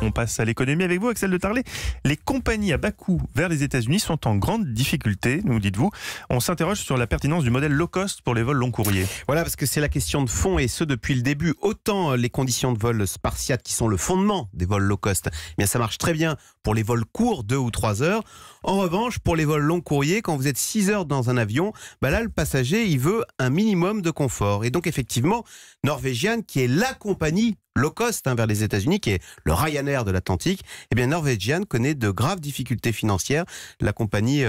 On passe à l'économie avec vous, Axel de Tarlet. Les compagnies à bas coût vers les États-Unis sont en grande difficulté, nous dites-vous. On s'interroge sur la pertinence du modèle low cost pour les vols long courriers. Voilà, parce que c'est la question de fond, et ce depuis le début. Autant les conditions de vol spartiates qui sont le fondement des vols low cost, eh bien ça marche très bien pour les vols courts, 2 ou 3 heures. En revanche, pour les vols long courriers, quand vous êtes 6 heures dans un avion, là le passager il veut un minimum de confort. Et donc effectivement, Norwegian, qui est la compagnie low cost vers les États-Unis, qui est le Ryanair de l'Atlantique, eh bien Norwegian connaît de graves difficultés financières. La compagnie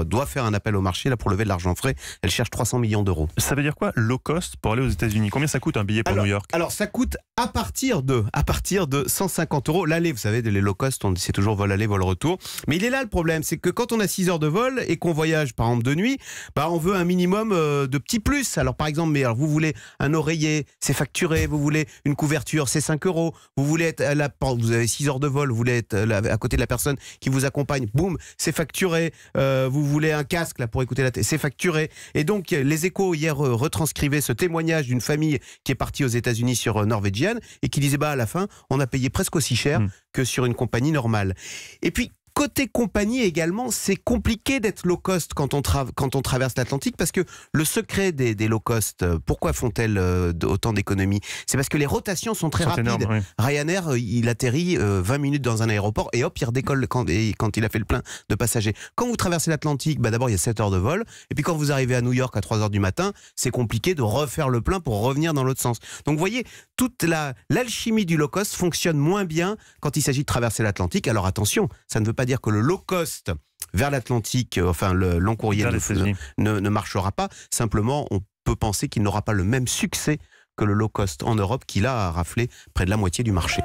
doit faire un appel au marché pour lever de l'argent frais. Elle cherche 300 millions d'euros. Ça veut dire quoi, low cost pour aller aux États-Unis? Combien ça coûte un billet pour New York? Alors ça coûte à partir de 150 euros. L'aller, vous savez, les low cost, on dit c'est toujours vol aller, vol retour. Mais il est là le problème, c'est que quand on a 6 heures de vol et qu'on voyage par exemple de nuit, on veut un minimum de petits plus. Alors par exemple, vous voulez un oreiller, c'est facturé. Vous voulez une couverture, c'est 5 euros. Vous voulez être à la porte, vous avez 6 heures de vol, vous voulez être à côté de la personne qui vous accompagne, boum, c'est facturé. Vous voulez un casque pour écouter c'est facturé. Et donc les Échos hier retranscrivaient ce témoignage d'une famille qui est partie aux États-Unis sur Norwegian et qui disait à la fin, on a payé presque aussi cher que sur une compagnie normale. Et puis côté compagnie également, c'est compliqué d'être low cost quand on traverse l'Atlantique, parce que le secret des low cost, pourquoi font-elles autant d'économies? C'est parce que les rotations sont très rapides. Énormes, oui. Ryanair, il atterrit 20 minutes dans un aéroport et hop, il redécolle quand il a fait le plein de passagers. Quand vous traversez l'Atlantique, d'abord il y a 7 heures de vol, et puis quand vous arrivez à New York à 3 heures du matin, c'est compliqué de refaire le plein pour revenir dans l'autre sens. Donc vous voyez, toute l'alchimie du low cost fonctionne moins bien quand il s'agit de traverser l'Atlantique. Alors attention, ça ne veut pas dire que le low cost vers l'Atlantique, le long courrier ne marchera pas. Simplement, on peut penser qu'il n'aura pas le même succès que le low cost en Europe, qui là a raflé près de la moitié du marché.